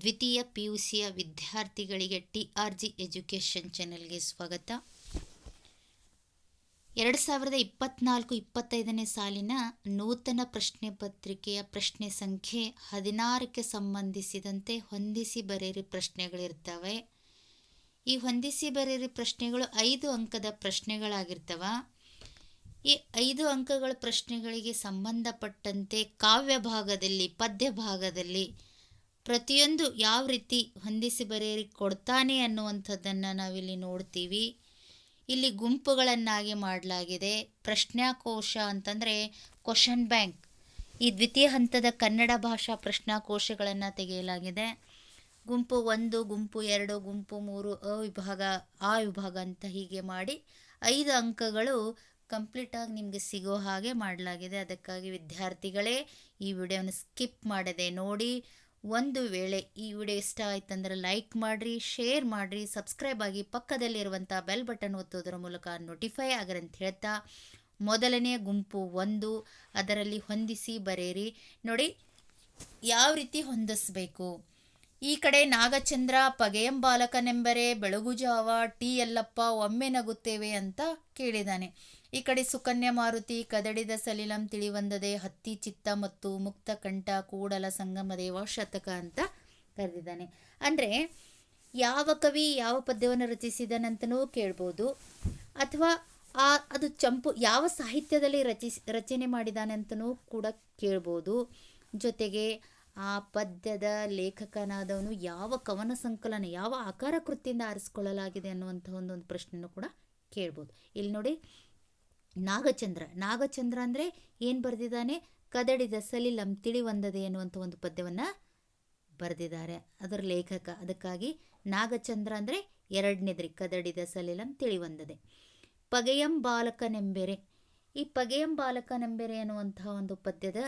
ದ್ವಿತೀಯ PUCಯ ವಿದ್ಯಾರ್ಥಿಗಳಿಗೆ TRG education ಚಾನೆಲ್ಗೆ ಸ್ವಾಗತ. 2024-25ನೇ ಸಾಲಿನ ನೂತನ ಪ್ರಶ್ನೆ ಪತ್ರಿಕೆಯ ಪ್ರಶ್ನೆ ಸಂಖ್ಯೆ 16ಕ್ಕೆ ಸಂಬಂಧಿಸಿದಂತೆ ಹೊಂದಿಸಿ ಬರೆಯಿರಿ ಪ್ರಶ್ನೆಗಳಿರ್ತವೆ. ಈ ಹೊಂದಿಸಿ ಬರೆಯಿರಿ ಪ್ರಶ್ನೆಗಳು 5 ಅಂಕದ ಪ್ರಶ್ನೆಗಳಾಗಿರ್ತವೆ. ಈ 5 ಅಂಕಗಳ ಪ್ರಶ್ನೆಗಳಿಗೆ ಸಂಬಂಧಪಟ್ಟಂತೆ ಕಾವ್ಯ ಭಾಗದಲ್ಲಿ, ಪದ್ಯ ಭಾಗದಲ್ಲಿ ಪ್ರತಿಯೊಂದು ಯಾವ ರೀತಿ ಹೊಂದಿಸಿ ಬರೆಯಿರಿ ಕೊಡ್ತಾನೆ ಅನ್ನುವಂಥದ್ದನ್ನು ನಾವಿಲ್ಲಿ ನೋಡ್ತೀವಿ. ಇಲ್ಲಿ ಗುಂಪುಗಳನ್ನಾಗಿ ಮಾಡಲಾಗಿದೆ. ಪ್ರಶ್ನಾಕೋಶ ಅಂತಂದರೆ ಕ್ವಶನ್ ಬ್ಯಾಂಕ್, ಈ ದ್ವಿತೀಯ ಹಂತದ ಕನ್ನಡ ಭಾಷಾ ಪ್ರಶ್ನಾಕೋಶಗಳನ್ನು ತೆಗೆಯಲಾಗಿದೆ. ಗುಂಪು 1, ಗುಂಪು 2, ಗುಂಪು 3, ಆ ವಿಭಾಗ ಅಂತ ಹೀಗೆ ಮಾಡಿ 5 ಅಂಕಗಳು ಕಂಪ್ಲೀಟಾಗಿ ನಿಮಗೆ ಸಿಗೋ ಹಾಗೆ ಮಾಡಲಾಗಿದೆ. ಅದಕ್ಕಾಗಿ ವಿದ್ಯಾರ್ಥಿಗಳೇ ಈ ವಿಡಿಯೋನ ಸ್ಕಿಪ್ ಮಾಡದೆ ನೋಡಿ. ಒಂದು ವೇಳೆ ಈ ವಿಡಿಯೋ ಇಷ್ಟ ಆಯ್ತಂದ್ರೆ ಲೈಕ್ ಮಾಡಿರಿ, ಶೇರ್ ಮಾಡಿರಿ, ಸಬ್ಸ್ಕ್ರೈಬ್ ಆಗಿ ಪಕ್ಕದಲ್ಲಿರುವಂಥ ಬೆಲ್ ಬಟನ್ ಒತ್ತೋದ್ರ ಮೂಲಕ ನೋಟಿಫೈ ಆಗ್ರಿ ಅಂತ ಹೇಳ್ತಾ, ಮೊದಲನೇ ಗುಂಪು 1 ಅದರಲ್ಲಿ ಹೊಂದಿಸಿ ಬರೆಯಿರಿ. ನೋಡಿ ಯಾವ ರೀತಿ ಹೊಂದಿಸಬೇಕು. ಈ ಕಡೆ ನಾಗಚಂದ್ರ ಪಗೆಯಂ ಬಾಲಕನೆಂಬರೆ ಬೆಳಗುಜಾವ ಟಿ ಯಲ್ಲಪ್ಪ ಒಮ್ಮೆ ನಗುತ್ತೇವೆ ಅಂತ ಕೇಳಿದಾನೆ. ಈ ಕಡೆ ಸುಕನ್ಯಾ ಮಾರುತಿ ಕದಡಿದ ಸಲಿಲಂ ತಿಳಿವಂದದೆ ಹತ್ತಿ ಚಿತ್ತ ಮತ್ತು ಮುಕ್ತ ಕಂಠ ಕೂಡಲ ಸಂಗಮದೇವ ಶತಕ ಅಂತ ಕರೆದಿದ್ದಾನೆ. ಅಂದರೆ ಯಾವ ಕವಿ ಯಾವ ಪದ್ಯವನ್ನು ರಚಿಸಿದನಂತನೂ ಕೇಳ್ಬೋದು, ಅಥವಾ ಅದು ಯಾವ ಸಾಹಿತ್ಯದಲ್ಲಿ ರಚನೆ ಮಾಡಿದಾನಂತನೂ ಕೂಡ ಕೇಳ್ಬೋದು. ಜೊತೆಗೆ ಆ ಪದ್ಯದ ಲೇಖಕನಾದವನು ಯಾವ ಕವನ ಸಂಕಲನ, ಯಾವ ಆಕಾರ ಕೃತಿಯಿಂದ ಆರಿಸ್ಕೊಳ್ಳಲಾಗಿದೆ ಅನ್ನುವಂಥ ಒಂದೊಂದು ಪ್ರಶ್ನೆನೂ ಕೂಡ ಕೇಳ್ಬೋದು. ಇಲ್ಲಿ ನೋಡಿ, ನಾಗಚಂದ್ರ ಅಂದರೆ ಏನು ಬರೆದಿದ್ದಾನೆ? ಕದಡಿದ ಸಲಿಲಂ ತಿಳಿವಂದದೆ ಎನ್ನುವಂಥ ಒಂದು ಪದ್ಯವನ್ನು ಬರೆದಿದ್ದಾರೆ, ಅದರ ಲೇಖಕ. ಅದಕ್ಕಾಗಿ ನಾಗಚಂದ್ರ ಅಂದರೆ ಎರಡನೇದ್ರಿ, ಕದಡಿದ ಸಲಿಲಂ ತಿಳಿವಂದದೆ. ಪಗೆಯಂ ಬಾಲಕನೆಂಬೆರೆ, ಈ ಪಗೆಯಂ ಬಾಲಕನೆಂಬೆರೆ ಅನ್ನುವಂತಹ ಒಂದು ಪದ್ಯದ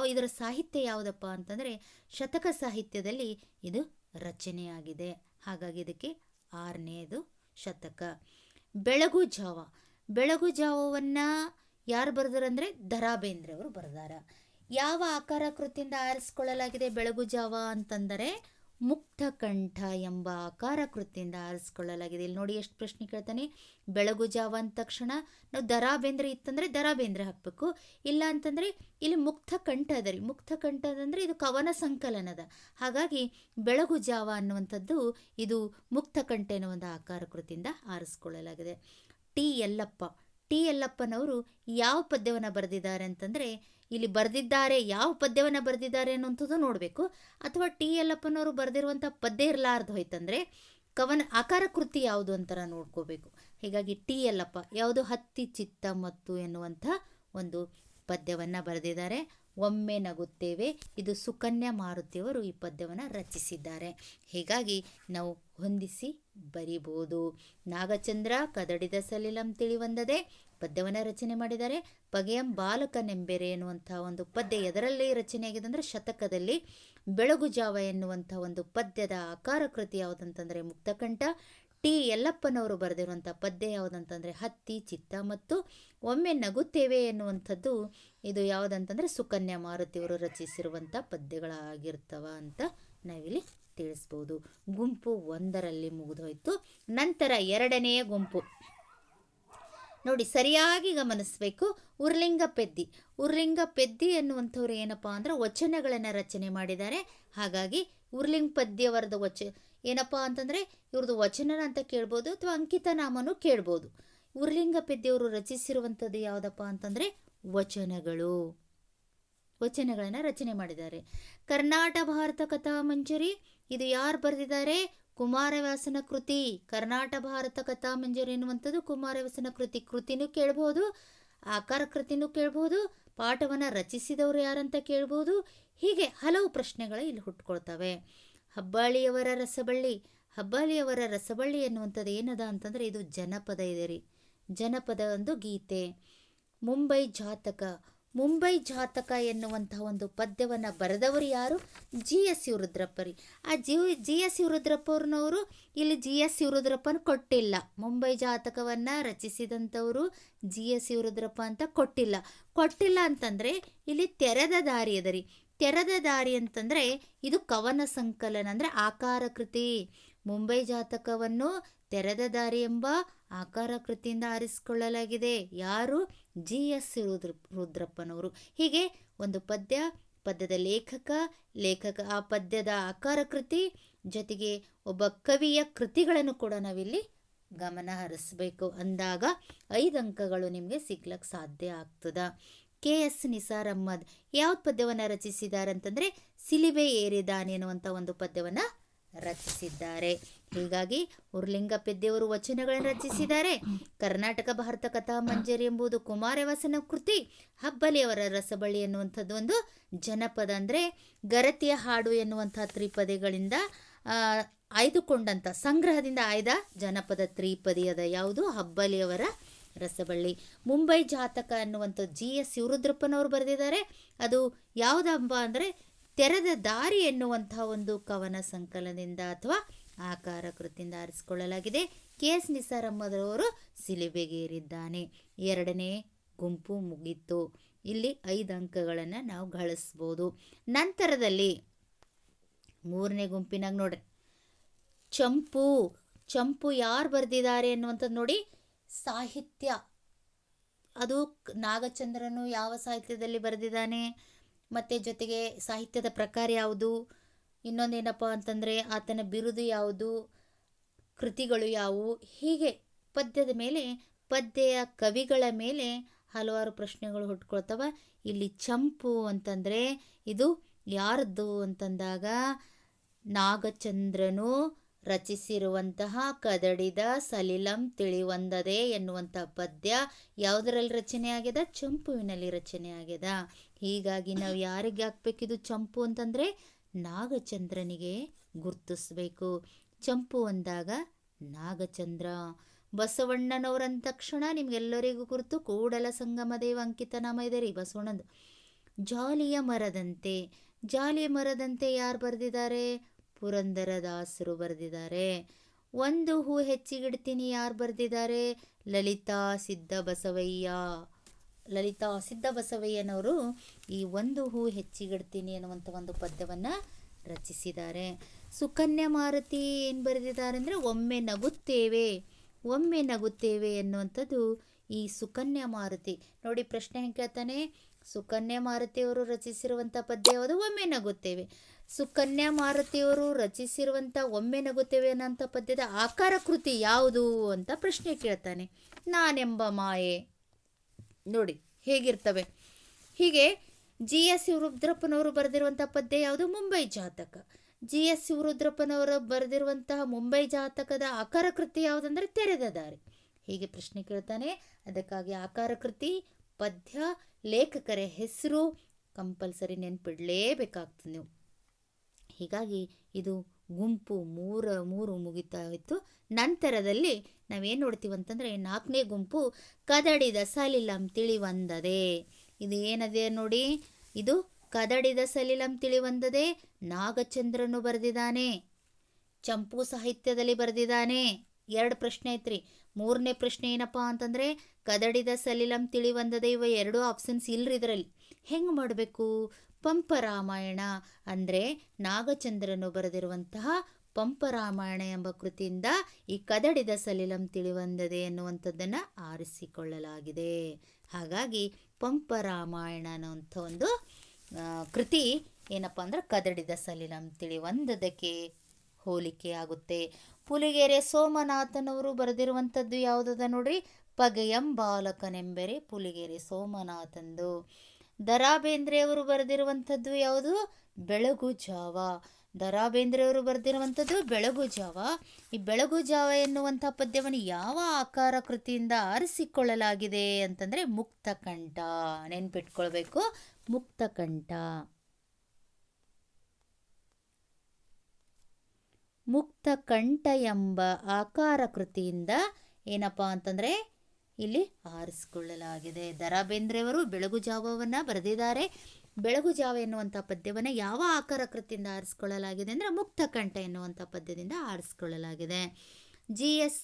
ಇದರ ಸಾಹಿತ್ಯ ಯಾವುದಪ್ಪ ಅಂತಂದರೆ ಶತಕ ಸಾಹಿತ್ಯದಲ್ಲಿ ಇದು ರಚನೆಯಾಗಿದೆ. ಹಾಗಾಗಿ ಇದಕ್ಕೆ 6ನೇದು ಶತಕ. ಬೆಳಗು ಜಾವವನ್ನು ಯಾರು ಬರೆದಾರಂದರೆ ದ ರಾ ಬೇಂದ್ರೆ ಅವರು ಬರೆದಾರ. ಯಾವ ಆಕಾರ ಕೃತಿಯಿಂದ ಆರಿಸ್ಕೊಳ್ಳಲಾಗಿದೆ ಬೆಳಗು ಜಾವ ಅಂತಂದರೆ ಮುಕ್ತ ಕಂಠ ಎಂಬ ಆಕಾರ ಕೃತಿಯಿಂದ ಆರಿಸ್ಕೊಳ್ಳಲಾಗಿದೆ. ಇಲ್ಲಿ ನೋಡಿ ಎಷ್ಟು ಪ್ರಶ್ನೆ ಕೇಳ್ತಾನೆ. ಬೆಳಗು ಜಾವ ಅಂದ ತಕ್ಷಣ ನಾವು ದ ರಾ ಬೇಂದ್ರೆ ಇತ್ತಂದರೆ ದ ರಾ ಬೇಂದ್ರೆ ಹಾಕಬೇಕು, ಇಲ್ಲ ಅಂತಂದರೆ ಇಲ್ಲಿ ಮುಕ್ತ ಕಂಠ ಅದ ರೀ. ಮುಕ್ತ ಕಂಠ ಅಂದರೆ ಇದು ಕವನ ಸಂಕಲನದ. ಹಾಗಾಗಿ ಬೆಳಗು ಜಾವ ಅನ್ನುವಂಥದ್ದು ಇದು ಮುಕ್ತ ಕಂಠ ಎನ್ನುವ ಒಂದು ಆಕಾರ ಕೃತಿಯಿಂದ ಆರಿಸ್ಕೊಳ್ಳಲಾಗಿದೆ. ಟಿ ಯಲ್ಲಪ್ಪನವರು ಯಾವ ಪದ್ಯವನ್ನು ಬರೆದಿದ್ದಾರೆ ಅಂತಂದರೆ, ಇಲ್ಲಿ ಬರೆದಿದ್ದಾರೆ ಯಾವ ಪದ್ಯವನ್ನು ಬರೆದಿದ್ದಾರೆ ಅನ್ನುವಂಥದ್ದು ನೋಡಬೇಕು. ಅಥವಾ ಟಿ ಯಲ್ಲಪ್ಪನವರು ಬರೆದಿರುವಂಥ ಪದ್ಯ ಇರಲಾರ್ದು ಹೋಯ್ತಂದರೆ ಕವನ ಆಕಾರ ಕೃತಿ ಯಾವುದು ಅಂತಾರ ನೋಡ್ಕೋಬೇಕು. ಹೀಗಾಗಿ ಟಿ ಯಲ್ಲಪ್ಪ ಯಾವುದು ಹತ್ತಿ ಚಿತ್ತ ಮತ್ತು ಎನ್ನುವಂಥ ಒಂದು ಪದ್ಯವನ್ನು ಬರೆದಿದ್ದಾರೆ. ಒಮ್ಮೆ ನಗುತ್ತೇವೆ, ಇದು ಸುಕನ್ಯಾ ಮಾರುತಿಯವರು ಈ ಪದ್ಯವನ್ನು ರಚಿಸಿದ್ದಾರೆ. ಹೀಗಾಗಿ ನಾವು ಹೊಂದಿಸಿ ಬರಿಬೋದು. ನಾಗಚಂದ್ರ ಕದಡಿದ ಸಲಿಲಂ ತಿಳಿವಂದದೆ ಪದ್ಯವನ್ನು ರಚನೆ ಮಾಡಿದ್ದಾರೆ. ಪಗೆಯಂ ಬಾಲಕನೆಂಬೆರೆ ಎನ್ನುವಂಥ ಒಂದು ಪದ್ಯ ಎದರಲ್ಲಿ ರಚನೆಯಾಗಿದೆ ಅಂದರೆ ಶತಕದಲ್ಲಿ. ಬೆಳಗು ಜಾವ ಎನ್ನುವಂಥ ಒಂದು ಪದ್ಯದ ಆಕಾರ ಕೃತಿ ಯಾವುದಂತಂದರೆ ಮುಕ್ತಕಂಠ. ಟಿ ಯಲ್ಲಪ್ಪನವರು ಬರೆದಿರುವಂಥ ಪದ್ಯ ಯಾವುದಂತಂದರೆ ಹತ್ತಿ ಚಿತ್ತ ಮತ್ತು ಒಮ್ಮೆ ನಗುತ್ತೇವೆ ಎನ್ನುವಂಥದ್ದು ಇದು ಯಾವುದಂತಂದರೆ ಸುಕನ್ಯಾ ಮಾರುತಿಯವರು ರಚಿಸಿರುವಂಥ ಪದ್ಯಗಳಾಗಿರ್ತವ ಅಂತ ನಾವಿಲ್ಲಿ ತಿಳಿಸ್ಬೋದು. ಗುಂಪು 1ರಲ್ಲಿ ಮುಗಿದೋಯ್ತು. ನಂತರ 2ನೆಯ ಗುಂಪು ನೋಡಿ, ಸರಿಯಾಗಿ ಗಮನಿಸಬೇಕು. ಉರ್ಲಿಂಗ ಪೆದ್ದಿ ಎನ್ನುವಂಥವ್ರು ಏನಪ್ಪ ಅಂದ್ರೆ ವಚನಗಳನ್ನು ರಚನೆ ಮಾಡಿದ್ದಾರೆ. ಹಾಗಾಗಿ ಉರ್ಲಿಂಗ ಪದ್ಯವರದ ಏನಪ್ಪ ಅಂತಂದರೆ ಇವ್ರದ್ದು ವಚನ ಅಂತ ಕೇಳ್ಬೋದು, ಅಥವಾ ಅಂಕಿತ ನಾಮನೂ ಕೇಳ್ಬೋದು. ಉರ್ಲಿಂಗ ಪೆದ್ದಿಯವರು ರಚಿಸಿರುವಂಥದ್ದು ಯಾವುದಪ್ಪ ಅಂತಂದರೆ ವಚನಗಳನ್ನು ರಚನೆ ಮಾಡಿದ್ದಾರೆ. ಕರ್ನಾಟ ಭಾರತ ಕಥಾ ಮಂಜರಿ ಇದು ಯಾರು ಬರೆದಿದ್ದಾರೆ? ಕುಮಾರವ್ಯಾಸನ ಕೃತಿ. ಕರ್ನಾಟ ಭಾರತ ಕಥಾ ಮಂಜರಿ ಎನ್ನುವಂಥದ್ದು ಕುಮಾರವ್ಯಾಸನ ಕೃತಿನೂ ಕೇಳ್ಬೋದು, ಆಕಾರ ಕೃತಿನೂ ಕೇಳ್ಬೋದು, ಪಾಠವನ್ನು ರಚಿಸಿದವರು ಯಾರಂತ ಕೇಳ್ಬೋದು. ಹೀಗೆ ಹಲವು ಪ್ರಶ್ನೆಗಳು ಇಲ್ಲಿ ಹುಟ್ಕೊಳ್ತವೆ. ಹೆಬ್ಬಾಳಿಯವರ ರಸಬಳ್ಳಿ ಎನ್ನುವಂಥದ್ದು ಏನದ ಅಂತಂದರೆ ಇದು ಜನಪದ ಇದೆ ರೀ. ಜನಪದ ಒಂದು ಗೀತೆ. ಮುಂಬೈ ಜಾತಕ ಎನ್ನುವಂತಹ ಒಂದು ಪದ್ಯವನ್ನು ಬರೆದವರು ಯಾರು? GS ರುದ್ರಪ್ಪ ರೀ. ಆ GS ರುದ್ರಪ್ಪವ್ರನ್ನವರು ಇಲ್ಲಿ GS ರುದ್ರಪ್ಪನ ಕೊಟ್ಟಿಲ್ಲ. ಮುಂಬೈ ಜಾತಕವನ್ನು ರಚಿಸಿದಂಥವರು GS ರುದ್ರಪ್ಪ ಅಂತ ಕೊಟ್ಟಿಲ್ಲ ಅಂತಂದರೆ ಇಲ್ಲಿ ತೆರೆದ ದಾರಿ ಅದ ರೀ. ತೆರೆದ ದಾರಿ ಅಂತಂದರೆ ಇದು ಕವನ ಸಂಕಲನ, ಅಂದರೆ ಆಕಾರ ಕೃತಿ. ಮುಂಬೈ ಜಾತಕವನ್ನು ತೆರೆದ ದಾರಿ ಎಂಬ ಆಕಾರ ಕೃತಿಯಿಂದ ಆರಿಸಿಕೊಳ್ಳಲಾಗಿದೆ. ಯಾರು? GS ರುದ್ರಪ್ಪನವರು. ಹೀಗೆ ಒಂದು ಪದ್ಯದ ಲೇಖಕ ಆ ಪದ್ಯದ ಆಕಾರ ಕೃತಿ ಜೊತೆಗೆ ಒಬ್ಬ ಕವಿಯ ಕೃತಿಗಳನ್ನು ಕೂಡ ನಾವಿಲ್ಲಿ ಗಮನ ಹರಿಸ್ಬೇಕು. ಅಂದಾಗ 5 ಅಂಕಗಳು ನಿಮಗೆ ಸಿಗ್ಲಕ್ಕೆ ಸಾಧ್ಯ ಆಗ್ತದ. KS ನಿಸಾರ್ ಅಹ್ಮದ್ ಯಾವ ಪದ್ಯವನ್ನು ರಚಿಸಿದ್ದಾರೆ ಅಂತಂದರೆ ಸಿಲಿಬೆ ಏರಿದಾನೆ ಅನ್ನುವಂಥ ಒಂದು ಪದ್ಯವನ್ನು ರಚಿಸಿದ್ದಾರೆ. ಹೀಗಾಗಿ ಉರ್ಲಿಂಗಪೆದ್ದೆಯವರು ವಚನಗಳನ್ನು ರಚಿಸಿದ್ದಾರೆ. ಕರ್ನಾಟಕ ಭಾರತ ಕಥಾ ಮಂಜರಿ ಎಂಬುದು ಕುಮಾರವ್ಯಾಸನ ಕೃತಿ. ಹಬ್ಬಲಿಯವರ ರಸಬಳ್ಳಿ ಎನ್ನುವಂಥದ್ದು ಒಂದು ಜನಪದ, ಅಂದರೆ ಗರತಿಯ ಹಾಡು ಎನ್ನುವಂಥ ತ್ರಿಪದಿಗಳಿಂದ ಆಯ್ದುಕೊಂಡಂಥ ಸಂಗ್ರಹದಿಂದ ಆಯ್ದ ಜನಪದ ತ್ರಿಪದಿಯದ ಯಾವುದು? ಹಬ್ಬಲಿಯವರ ರಸಬಳ್ಳಿ. ಮುಂಬೈ ಜಾತಕ ಅನ್ನುವಂಥ GS ರುದ್ರಪ್ಪನವರು ಬರೆದಿದ್ದಾರೆ. ಅದು ಯಾವುದಪ್ಪ ಅಂದರೆ ತೆರೆದ ದಾರಿ ಎನ್ನುವಂಥ ಒಂದು ಕವನ ಸಂಕಲನದಿಂದ ಅಥವಾ ಆಕಾರ ಕೃತಿಯಿಂದ ಆರಿಸಿಕೊಳ್ಳಲಾಗಿದೆ. KS ನಿಸಾರ್ ಅಹ್ಮದ್ ಅವರು ಸಿಲಿಬೆಗೇರಿದ್ದಾನೆ. 2ನೇ ಗುಂಪು ಮುಗೀತು. ಇಲ್ಲಿ 5 ಅಂಕಗಳನ್ನು ನಾವು ಗಳಿಸ್ಬೋದು. ನಂತರದಲ್ಲಿ 3ನೇ ಗುಂಪಿನಾಗ ನೋಡ್ರಿ, ಚಂಪು ಯಾರು ಬರೆದಿದ್ದಾರೆ ಅನ್ನುವಂಥದ್ದು ನೋಡಿ. ಸಾಹಿತ್ಯ, ಅದು ನಾಗಚಂದ್ರನು ಯಾವ ಸಾಹಿತ್ಯದಲ್ಲಿ ಬರೆದಿದ್ದಾನೆ, ಮತ್ತು ಜೊತೆಗೆ ಸಾಹಿತ್ಯದ ಪ್ರಕಾರ ಯಾವುದು, ಇನ್ನೊಂದೇನಪ್ಪ ಅಂತಂದರೆ ಆತನ ಬಿರುದು ಯಾವುದು, ಕೃತಿಗಳು ಯಾವುವು, ಹೀಗೆ ಪದ್ಯದ ಮೇಲೆ ಪದ್ಯೆಯ ಕವಿಗಳ ಮೇಲೆ ಹಲವಾರು ಪ್ರಶ್ನೆಗಳು ಹುಟ್ಕೊಳ್ತವ. ಇಲ್ಲಿ ಚಂಪು ಅಂತಂದರೆ ಇದು ಯಾರದ್ದು ಅಂತಂದಾಗ ನಾಗಚಂದ್ರನು ರಚಿಸಿರುವಂತಹ ಕದಡಿದ ಸಲಿಲಂ ತಿಳಿವಂದದೆ ಎನ್ನುವಂಥ ಪದ್ಯ ಯಾವುದರಲ್ಲಿ ರಚನೆ ಆಗ್ಯದ? ಚಂಪುವಿನಲ್ಲಿ ರಚನೆ ಆಗ್ಯದ. ಹೀಗಾಗಿ ನಾವು ಯಾರಿಗೆ ಹಾಕ್ಬೇಕಿದು ಚಂಪು ಅಂತಂದರೆ ನಾಗಚಂದ್ರನಿಗೆ ಗುರ್ತಿಸ್ಬೇಕು. ಚಂಪು ಅಂದಾಗ ನಾಗಚಂದ್ರ. ಬಸವಣ್ಣನವರಂದ ತಕ್ಷಣ ನಿಮ್ಗೆಲ್ಲರಿಗೂ ಗುರುತು ಕೂಡಲ ಸಂಗಮ ದೇವ ಅಂಕಿತ ನಾಮ ಇದೆ ರೀ ಬಸವಣ್ಣಂದು. ಜಾಲಿಯ ಮರದಂತೆ ಯಾರು ಬರೆದಿದ್ದಾರೆ? ಪುರಂದರದಾಸರು ಬರೆದಿದ್ದಾರೆ. ಒಂದು ಹೂ ಹೆಚ್ಚಿಗಿಡ್ತೀನಿ ಯಾರು ಬರೆದಿದ್ದಾರೆ? ಲಲಿತಾ ಸಿದ್ಧಬಸವಯ್ಯನವರು ಈ ಒಂದು ಹೂ ಹೆಚ್ಚಿಗಿಡ್ತೀನಿ ಅನ್ನುವಂಥ ಒಂದು ಪದ್ಯವನ್ನು ರಚಿಸಿದ್ದಾರೆ. ಸುಕನ್ಯಾ ಮಾರುತಿ ಏನು ಬರೆದಿದ್ದಾರೆ ಅಂದರೆ ಒಮ್ಮೆ ನಗುತ್ತೇವೆ ಎನ್ನುವಂಥದ್ದು ಈ ಸುಕನ್ಯಾ ಮಾರುತಿ. ನೋಡಿ ಪ್ರಶ್ನೆ ಹೆಂಗೆ ಕೇಳ್ತಾನೆ, ಸುಕನ್ಯಾ ಮಾರುತಿಯವರು ರಚಿಸಿರುವಂಥ ಪದ್ಯ ಯಾವುದು? ಒಮ್ಮೆ ನಗುತ್ತೇವೆ. ಸುಕನ್ಯಾ ಮಾರುತಿಯವರು ರಚಿಸಿರುವಂಥ ಒಮ್ಮೆ ನಗುತ್ತೇವೆ ಅನ್ನೋಂಥ ಪದ್ಯದ ಆಕಾರ ಕೃತಿ ಯಾವುದು ಅಂತ ಪ್ರಶ್ನೆ ಕೇಳ್ತಾನೆ. ನಾನೆಂಬ ಮಾಯೆ. ನೋಡಿ ಹೇಗಿರ್ತವೆ. ಹೀಗೆ GS ರುದ್ರಪ್ಪನವರು ಬರೆದಿರುವಂಥ ಪದ್ಯ ಯಾವುದು? ಮುಂಬೈ ಜಾತಕ. GS ರುದ್ರಪ್ಪನವರು ಬರೆದಿರುವಂತಹ ಮುಂಬೈ ಜಾತಕದ ಆಕಾರ ಕೃತಿ ಯಾವುದಂದ್ರೆ ತೆರೆದ ದಾರಿ. ಹೀಗೆ ಪ್ರಶ್ನೆ ಕೇಳ್ತಾನೆ. ಅದಕ್ಕಾಗಿ ಆಕಾರ ಕೃತಿ, ಪದ್ಯ, ಲೇಖಕರ ಹೆಸರು ಕಂಪಲ್ಸರಿ ನೆನ್ಪಿಡಲೇಬೇಕಾಗ್ತದೆ ನೀವು. ಹೀಗಾಗಿ ಇದು ಗುಂಪು ಮೂರು ಮುಗಿತಾ ಇತ್ತು. ನಂತರದಲ್ಲಿ ನಾವೇನು ನೋಡ್ತೀವಿ ಅಂತಂದರೆ 4ನೇ ಗುಂಪು ಕದಡಿದ ಸಲಿಲಂ ತಿಳಿವಂದದೆ. ಇದು ಏನದೆ ನೋಡಿ, ಇದು ಕದಡಿದ ಸಲಿಲಂ ತಿಳಿವಂದದೆ ನಾಗಚಂದ್ರನು ಬರೆದಿದ್ದಾನೆ. ಚಂಪು ಸಾಹಿತ್ಯದಲ್ಲಿ ಬರೆದಿದ್ದಾನೆ. 2 ಪ್ರಶ್ನೆ ಐತ್ರಿ. 3ನೇ ಪ್ರಶ್ನೆ ಏನಪ್ಪ ಅಂತಂದರೆ ಕದಡಿದ ಸಲಿಲಂ ತಿಳಿವಂದದೆ. ಇವ 2 ಆಪ್ಷನ್ಸ್ ಇಲ್ರಿ ಇದರಲ್ಲಿ. ಹೆಂಗೆ ಮಾಡಬೇಕು? ಪಂಪರಾಮಾಯಣ ಅಂದರೆ ನಾಗಚಂದ್ರನು ಬರೆದಿರುವಂತಹ ಪಂಪರಾಮಾಯಣ ಎಂಬ ಕೃತಿಯಿಂದ ಈ ಕದಡಿದ ಸಲಿಲಂ ತಿಳಿವಂದದೆ ಎನ್ನುವಂಥದ್ದನ್ನು ಆರಿಸಿಕೊಳ್ಳಲಾಗಿದೆ. ಹಾಗಾಗಿ ಪಂಪರಾಮಾಯಣ ಅನ್ನುವಂಥ ಒಂದು ಕೃತಿ ಏನಪ್ಪ ಅಂದ್ರೆ ಕದಡಿದ ಸಲಿಲಂ ತಿಳಿವಂದದಕ್ಕೆ ಹೋಲಿಕೆ ಆಗುತ್ತೆ. ಪುಲಿಗೆರೆ ಸೋಮನಾಥನವರು ಬರೆದಿರುವಂಥದ್ದು ಯಾವುದದ ನೋಡ್ರಿ, ಪಗೆಯಂ ಬಾಲಕನೆಂಬೆರೆ ಪುಲಿಗೆರೆ ಸೋಮನಾಥಂದು. ದ.ರಾ ಬೇಂದ್ರೆಯವರು ಬರೆದಿರುವಂಥದ್ದು ಯಾವುದು? ಬೆಳಗು ಜಾವ. ದ.ರಾ ಬೇಂದ್ರೆಯವರು ಬರೆದಿರುವಂಥದ್ದು ಬೆಳಗು ಜಾವ. ಈ ಬೆಳಗು ಜಾವ ಎನ್ನುವಂಥ ಪದ್ಯವನ್ನು ಯಾವ ಆಕಾರ ಕೃತಿಯಿಂದ ಆರಿಸಿಕೊಳ್ಳಲಾಗಿದೆ ಅಂತಂದರೆ ಮುಕ್ತಕಂಠ. ನೆನ್ಪಿಟ್ಕೊಳ್ಬೇಕು, ಮುಕ್ತಕಂಠ. ಮುಕ್ತಕಂಠ ಎಂಬ ಆಕಾರ ಕೃತಿಯಿಂದ ಏನಪ್ಪ ಅಂತಂದರೆ ಇಲ್ಲಿ ಆರಿಸಿಕೊಳ್ಳಲಾಗಿದೆ. ದ.ರಾ ಬೇಂದ್ರೆಯವರು ಬೆಳಗು ಜಾವವನ್ನು ಬರೆದಿದ್ದಾರೆ. ಬೆಳಗು ಜಾವ ಎನ್ನುವಂಥ ಪದ್ಯವನ್ನು ಯಾವ ಆಕಾರ ಕೃತಿಯಿಂದ ಆರಿಸಿಕೊಳ್ಳಲಾಗಿದೆ ಅಂದರೆ ಮುಕ್ತಕಂಠ ಎನ್ನುವಂಥ ಪದ್ಯದಿಂದ ಆರಿಸಿಕೊಳ್ಳಲಾಗಿದೆ. GS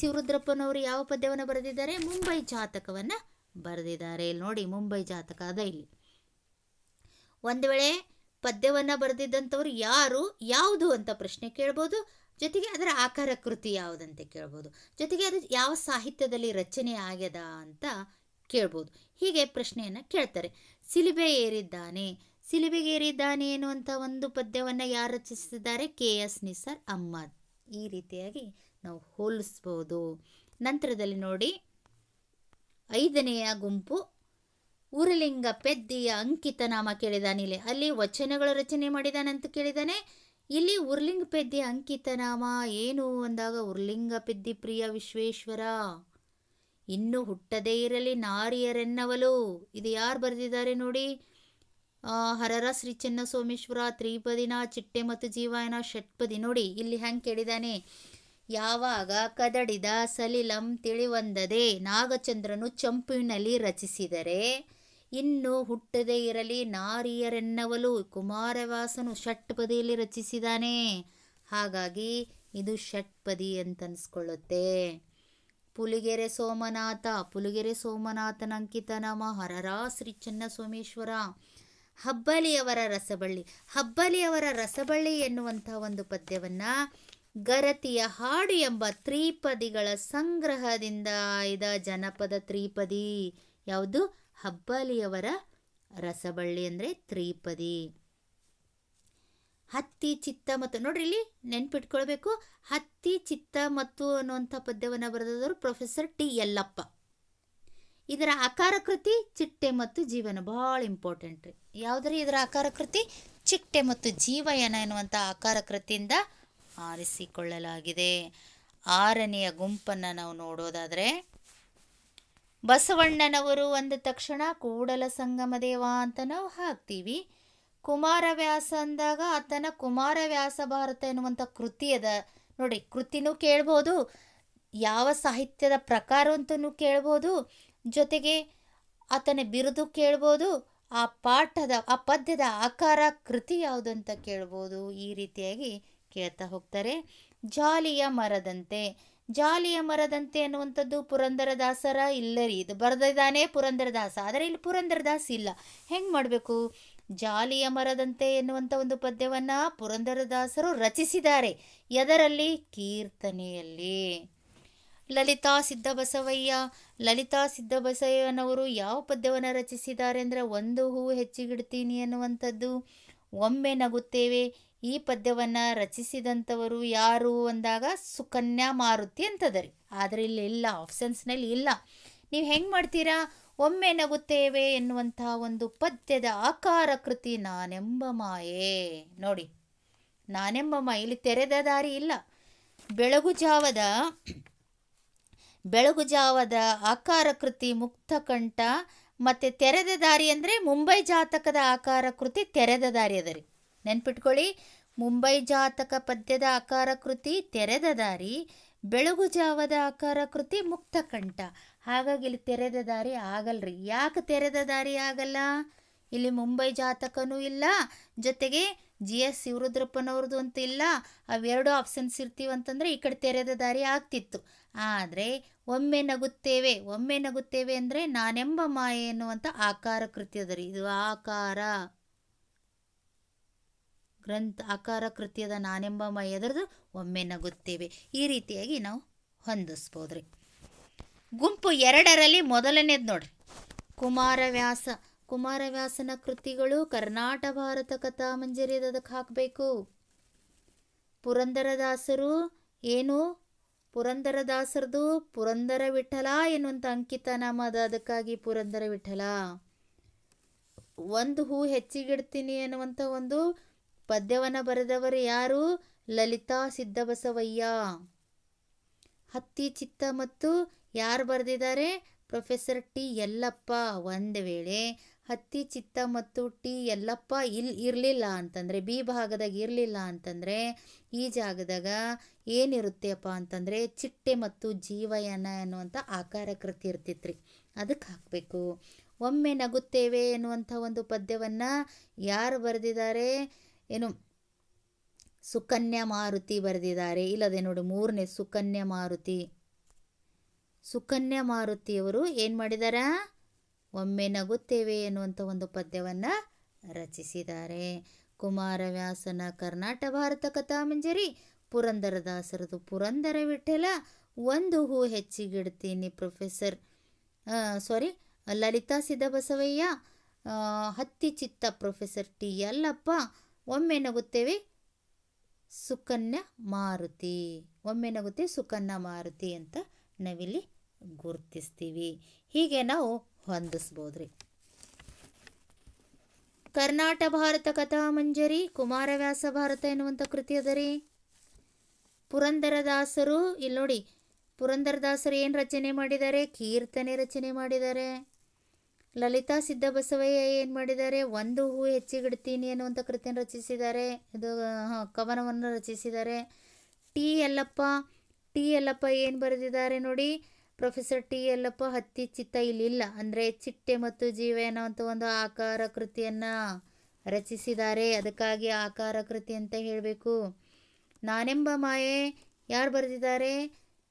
ಶಿವರುದ್ರಪ್ಪನವರು ಯಾವ ಪದ್ಯವನ್ನು ಬರೆದಿದ್ದಾರೆ? ಮುಂಬೈ ಜಾತಕವನ್ನು ಬರೆದಿದ್ದಾರೆ. ಇಲ್ಲಿ ನೋಡಿ ಮುಂಬೈ ಜಾತಕ ಅದ ಇಲ್ಲಿ. ಒಂದು ವೇಳೆ ಪದ್ಯವನ್ನು ಬರೆದಿದ್ದಂಥವ್ರು ಯಾರು, ಯಾವುದು ಅಂತ ಪ್ರಶ್ನೆ ಕೇಳ್ಬೋದು. ಜೊತೆಗೆ ಅದರ ಆಕಾರ ಕೃತಿ ಯಾವುದಂತ ಕೇಳ್ಬೋದು. ಜೊತೆಗೆ ಅದು ಯಾವ ಸಾಹಿತ್ಯದಲ್ಲಿ ರಚನೆ ಆಗ್ಯದ ಅಂತ ಕೇಳ್ಬೋದು. ಹೀಗೆ ಪ್ರಶ್ನೆಯನ್ನು ಕೇಳ್ತಾರೆ. ಸಿಲಿಬೆ ಏರಿದ್ದಾನೆ, ಸಿಲಿಬೆಗೇರಿದ್ದಾನೆ ಎನ್ನುವಂಥ ಒಂದು ಪದ್ಯವನ್ನು ಯಾರು ರಚಿಸಿದ್ದಾರೆ? KS ನಿಸಾರ್ ಅಹ್ಮದ್. ಈ ರೀತಿಯಾಗಿ ನಾವು ಹೋಲಿಸ್ಬೋದು. ನಂತರದಲ್ಲಿ ನೋಡಿ 5ನೆಯ ಗುಂಪು ಉರುಲಿಂಗ ಪೆದ್ದಿಯ ಅಂಕಿತನಾಮ ಕೇಳಿದಾನಿಲ್ಲಿ. ಅಲ್ಲಿ ವಚನಗಳ ರಚನೆ ಮಾಡಿದಾನಂತ ಕೇಳಿದಾನೆ. ಇಲ್ಲಿ ಉರ್ಲಿಂಗ ಪೆದ್ದಿಯ ಅಂಕಿತನಾಮ ಏನು ಅಂದಾಗ ಉರ್ಲಿಂಗ ಪೆದ್ದಿ ಪ್ರಿಯ ವಿಶ್ವೇಶ್ವರ ಇನ್ನು ಹುಟ್ಟದೇ ಇರಲಿ ನಾರಿಯರೆನ್ನವಲು. ಇದು ಯಾರು ಬರೆದಿದ್ದಾರೆ ನೋಡಿ? ಹರರ ಶ್ರೀ ಚೆನ್ನ ಸೋಮೇಶ್ವರ. ತ್ರಿಪದಿನ ಚಿಟ್ಟೆ ಮತ್ತು ಜೀವಾಯನ ಷಟ್ಪದಿ. ನೋಡಿ ಇಲ್ಲಿ ಹೆಂಗೆ ಕೇಳಿದಾನೆ. ಯಾವಾಗ ಕದಡಿದ ಸಲಿಲಂ ತಿಳಿವಂದದೆ ನಾಗಚಂದ್ರನು ಚಂಪಿನಲ್ಲಿ ರಚಿಸಿದರೆ ಇನ್ನು ಹುಟ್ಟದೇ ಇರಲಿ ನಾರಿಯರೆನ್ನವಲು ಕುಮಾರವ್ಯಾಸನು ಷಟ್ಪದಿಯಲ್ಲಿ ರಚಿಸಿದಾನೆ. ಹಾಗಾಗಿ ಇದು ಷಟ್ಪದಿ ಅಂತ ಅನ್ಸ್ಕೊಳ್ಳುತ್ತೆ. ಪುಲಿಗೆರೆ ಸೋಮನಾಥ, ಪುಲಿಗೆರೆ ಸೋಮನಾಥನ ಅಂಕಿತನಾಮ ಹರರ ಶ್ರೀ ಚೆನ್ನ ಸೋಮೇಶ್ವರ. ಹಬ್ಬಲಿಯವರ ರಸಬಳ್ಳಿ, ಹಬ್ಬಲಿಯವರ ರಸಬಳ್ಳಿ ಎನ್ನುವಂಥ ಒಂದು ಪದ್ಯವನ್ನು ಗರತಿಯ ಹಾಡು ಎಂಬ ತ್ರಿಪದಿಗಳ ಸಂಗ್ರಹದಿಂದ ಆಯ್ದ ಜನಪದ ತ್ರಿಪದಿ. ಯಾವುದು? ಹಬ್ಬಲಿಯವರ ರಸಬಳ್ಳಿ ಅಂದರೆ ತ್ರಿಪದಿ. ಹತ್ತಿ ಚಿತ್ತ ಮತ್ತು, ನೋಡ್ರಿ ಇಲ್ಲಿ ನೆನ್ಪಿಟ್ಕೊಳ್ಬೇಕು, ಹತ್ತಿ ಚಿತ್ತ ಮತ್ತು ಅನ್ನುವಂಥ ಪದ್ಯವನ್ನು ಬರೆದವರು ಪ್ರೊಫೆಸರ್ ಟಿ ಯಲ್ಲಪ್ಪ. ಇದರ ಆಕಾರ ಕೃತಿ ಚಿಟ್ಟೆ ಮತ್ತು ಜೀವನ. ಭಾಳ ಇಂಪಾರ್ಟೆಂಟ್ ರೀ. ಯಾವುದ್ರಿ ಇದರ ಆಕಾರ ಕೃತಿ? ಚಿಟ್ಟೆ ಮತ್ತು ಜೀವಯನ ಎನ್ನುವಂಥ ಆಕಾರ ಕೃತಿಯಿಂದ ಆರಿಸಿಕೊಳ್ಳಲಾಗಿದೆ. 6ನೆಯ ಗುಂಪನ್ನು ನಾವು ನೋಡೋದಾದರೆ ಬಸವಣ್ಣನವರು ಅಂದ ತಕ್ಷಣ ಕೂಡಲ ಸಂಗಮ ದೇವ ಅಂತ ನಾವು ಹಾಕ್ತೀವಿ. ಕುಮಾರವ್ಯಾಸ ಅಂದಾಗ ಆತನ ಕುಮಾರವ್ಯಾಸ ಭಾರತ ಎನ್ನುವಂಥ ಕೃತಿ ಅದ ನೋಡಿ. ಕೃತಿನೂ ಕೇಳ್ಬೋದು, ಯಾವ ಸಾಹಿತ್ಯದ ಪ್ರಕಾರ ಅಂತಲೂ ಕೇಳ್ಬೋದು, ಜೊತೆಗೆ ಆತನ ಬಿರುದು ಕೇಳ್ಬೋದು, ಆ ಪದ್ಯದ ಆಕಾರ ಕೃತಿ ಯಾವುದು ಅಂತ ಕೇಳ್ಬೋದು. ಈ ರೀತಿಯಾಗಿ ಕೇಳ್ತಾ ಹೋಗ್ತಾರೆ. ಜಾಲಿಯ ಮರದಂತೆ, ಜಾಲಿಯ ಮರದಂತೆ ಅನ್ನುವಂಥದ್ದು ಪುರಂದರದಾಸರ ಇಲ್ಲರಿ. ಇದು ಬರೆದಿದ್ದಾನೆ ಪುರಂದರದಾಸ, ಆದರೆ ಇಲ್ಲಿ ಪುರಂದರದಾಸ್ ಇಲ್ಲ. ಹೆಂಗೆ ಮಾಡಬೇಕು? ಜಾಲಿಯ ಮರದಂತೆ ಎನ್ನುವಂಥ ಒಂದು ಪದ್ಯವನ್ನು ಪುರಂದರದಾಸರು ರಚಿಸಿದ್ದಾರೆ. ಎದರಲ್ಲಿ? ಕೀರ್ತನೆಯಲ್ಲಿ. ಲಲಿತಾ ಸಿದ್ದಬಸವಯ್ಯ, ಲಲಿತಾ ಸಿದ್ದಬಸವಯ್ಯನವರು ಯಾವ ಪದ್ಯವನ್ನು ರಚಿಸಿದ್ದಾರೆ ಅಂದರೆ ಒಂದು ಹೂ ಹೆಚ್ಚಿಗಿಡ್ತೀನಿ ಅನ್ನುವಂಥದ್ದು. ಒಮ್ಮೆ ನಗುತ್ತೇವೆ, ಈ ಪದ್ಯವನ್ನು ರಚಿಸಿದಂಥವರು ಯಾರು ಅಂದಾಗ ಸುಕನ್ಯಾ ಮಾರುತಿ ಅಂತದರಿ. ಆದರೆ ಇಲ್ಲಿ ಇಲ್ಲ, ಆಪ್ಷನ್ಸ್ನಲ್ಲಿ ಇಲ್ಲ. ನೀವು ಹೆಂಗೆ ಮಾಡ್ತೀರಾ? ಒಮ್ಮೆ ನಗುತ್ತೇವೆ ಎನ್ನುವಂಥ ಒಂದು ಪದ್ಯದ ಆಕಾರ ಕೃತಿ ನಾನೆಂಬ ಮಾಯೆ. ನೋಡಿ, ನಾನೆಂಬ ಮಾಯೆ, ಇಲ್ಲಿ ತೆರೆದ ದಾರಿ ಇಲ್ಲ. ಬೆಳಗುಜಾವದ ಆಕಾರ ಕೃತಿ ಮುಕ್ತಕಂಠ ಮತ್ತು ತೆರೆದ ದಾರಿ ಅಂದರೆ ಮುಂಬೈ ಜಾತಕದ ಆಕಾರ ಕೃತಿ ತೆರೆದ ದಾರಿ ಅದ ರೀ. ನೆನ್ಪಿಟ್ಕೊಳ್ಳಿ, ಮುಂಬೈ ಜಾತಕ ಪದ್ಯದ ಆಕಾರ ಕೃತಿ ತೆರೆದ ದಾರಿ, ಬೆಳಗುಜಾವದ ಆಕಾರ ಕೃತಿ ಮುಕ್ತಕಂಠ. ಹಾಗಾಗಿ ಇಲ್ಲಿ ತೆರೆದ ದಾರಿ ಆಗಲ್ರಿ. ಯಾಕೆ ತೆರೆದ ದಾರಿ ಆಗಲ್ಲ? ಇಲ್ಲಿ ಮುಂಬೈ ಜಾತಕನೂ ಇಲ್ಲ, ಜೊತೆಗೆ GS ಶಿವರುದ್ರಪ್ಪನವ್ರದ್ದು ಅಂತ ಇಲ್ಲ. ಅವೆರಡು ಆಪ್ಷನ್ಸ್ ಇರ್ತೀವಂತಂದರೆ ಈ ಕಡೆ ತೆರೆದ ದಾರಿ ಆಗ್ತಿತ್ತು. ಆದರೆ ಒಮ್ಮೆ ನಗುತ್ತೇವೆ, ಒಮ್ಮೆ ನಗುತ್ತೇವೆ ಅಂದರೆ ನಾನೆಂಬ ಮಾಯೆ ಎನ್ನುವಂಥ ಆಕಾರ ಕೃತಿ ಅದ ರೀ. ಇದು ಆಕಾರ ಕೃತಿಯದ ನಾನೆಂಬ ಮಾಯೆ ಅದರದು ಒಮ್ಮೆ ನಗುತ್ತೇವೆ. ಈ ರೀತಿಯಾಗಿ ನಾವು ಹೊಂದಿಸ್ಬೋದ್ರಿ. ಗುಂಪು 2ರಲ್ಲಿ ಮೊದಲನೇದು ನೋಡ್ರಿ, ಕುಮಾರವ್ಯಾಸ. ಕುಮಾರವ್ಯಾಸನ ಕೃತಿಗಳು ಕರ್ನಾಟ ಭಾರತ ಕಥಾಮಂಜರಿ ಅದಕ್ಕೆ ಹಾಕಬೇಕು. ಪುರಂದರದಾಸರು ಏನು? ಪುರಂದರದಾಸರದು ಪುರಂದರ ವಿಠಲ ಎನ್ನುವಂಥ ಅಂಕಿತನಾಮ ಅದ, ಅದಕ್ಕಾಗಿ ಪುರಂದರ ವಿಠಲ. ಒಂದು ಹೂ ಹೆಚ್ಚಿಗಿಡ್ತೀನಿ ಎನ್ನುವಂಥ ಒಂದು ಪದ್ಯವನ್ನು ಬರೆದವರು ಯಾರು? ಲಲಿತಾ ಸಿದ್ದಬಸವಯ್ಯ. ಹತ್ತಿ ಚಿತ್ತ ಮತ್ತು ಯಾರು ಬರೆದಿದ್ದಾರೆ? Professor T Yallappa. ಒಂದು ವೇಳೆ ಹತ್ತಿ ಚಿತ್ತ ಮತ್ತು ಟಿ ಯಲ್ಲಪ್ಪ ಇರಲಿಲ್ಲ ಅಂತಂದರೆ, ಬಿ ಭಾಗದಾಗ ಇರಲಿಲ್ಲ ಅಂತಂದರೆ ಈ ಜಾಗದಾಗ ಏನಿರುತ್ತೆಪ್ಪ ಅಂತಂದರೆ ಚಿಟ್ಟೆ ಮತ್ತು ಜೀವಯನ ಎನ್ನುವಂಥ ಆಕಾರ ಕೃತಿ ಇರ್ತಿತ್ರಿ, ಅದಕ್ಕೆ ಹಾಕಬೇಕು. ಒಮ್ಮೆ ನಗುತ್ತೇವೆ ಎನ್ನುವಂಥ ಒಂದು ಪದ್ಯವನ್ನು ಯಾರು ಬರೆದಿದ್ದಾರೆ? ಏನು? ಸುಕನ್ಯಾ ಮಾರುತಿ ಬರೆದಿದ್ದಾರೆ. ಇಲ್ಲದೆ ನೋಡಿ, 3ನೇ ಸುಕನ್ಯಾ ಮಾರುತಿ. ಸುಕನ್ಯಾ ಮಾರುತಿಯವರು ಏನು ಮಾಡಿದಾರ? ಒಮ್ಮೆ ನಗುತ್ತೇವೆ ಎನ್ನುವಂಥ ಒಂದು ಪದ್ಯವನ್ನು ರಚಿಸಿದ್ದಾರೆ. ಕುಮಾರವ್ಯಾಸನ ಕರ್ನಾಟ ಭಾರತ ಕಥಾಮಂಜರಿ, ಪುರಂದರದಾಸರದು ಪುರಂದರ ವಿಠಲ, ಒಂದು ಹೂ ಹೆಚ್ಚಿಗಿಡ್ತೀನಿ ಲಲಿತಾ ಸಿದ್ದಬಸವಯ್ಯ, ಹತ್ತಿ ಚಿತ್ತ ಪ್ರೊಫೆಸರ್ ಟಿ ಯಲ್ಲಪ್ಪ, ಒಮ್ಮೆ ನಗುತ್ತೇವೆ ಸುಕನ್ಯಾ ಮಾರುತಿ, ಒಮ್ಮೆ ನಗುತ್ತೆ ಸುಕನ್ಯಾ ಮಾರುತಿ ಅಂತ ನಾವಿಲ್ಲಿ ಗುರುತಿಸ್ತೀವಿ. ಹೀಗೆ ನಾವು ಹೊಂದಿಸ್ಬೋದ್ರಿ. ಕರ್ನಾಟ ಭಾರತ ಕಥಾಮಂಜರಿ ಕುಮಾರವ್ಯಾಸ ಭಾರತ ಎನ್ನುವಂಥ ಕೃತಿ ಅದ ರೀ. ಪುರಂದರದಾಸರು ಇಲ್ಲಿ ನೋಡಿ, ಪುರಂದರದಾಸರು ಏನು ರಚನೆ ಮಾಡಿದ್ದಾರೆ? ಕೀರ್ತನೆ ರಚನೆ ಮಾಡಿದ್ದಾರೆ. ಲಲಿತಾ ಸಿದ್ದಬಸವಯ್ಯ ಏನು ಮಾಡಿದ್ದಾರೆ? ಒಂದು ಹೂ ಹೆಚ್ಚಿಗಿಡ್ತೀನಿ ಅನ್ನುವಂಥ ಕೃತಿಯನ್ನು ರಚಿಸಿದ್ದಾರೆ. ಇದು ಕವನವನ್ನು ರಚಿಸಿದ್ದಾರೆ. ಟಿ ಯಲ್ಲಪ್ಪ ಏನು ಬರೆದಿದ್ದಾರೆ ನೋಡಿ? ಪ್ರೊಫೆಸರ್ ಟಿ ಯಲ್ಲಪ್ಪ ಹತ್ತಿ ಚಿತ್ತ ಇಲ್ಲಿಲ್ಲ, ಅಂದರೆ ಚಿಟ್ಟೆ ಮತ್ತು ಜೀವ ಅನ್ನುವಂಥ ಒಂದು ಆಕಾರ ಕೃತಿಯನ್ನು ರಚಿಸಿದ್ದಾರೆ. ಅದಕ್ಕಾಗಿ ಆಕಾರ ಕೃತಿ ಅಂತ ಹೇಳಬೇಕು. ನಾನೆಂಬ ಮಾಯೆ ಯಾರು ಬರೆದಿದ್ದಾರೆ?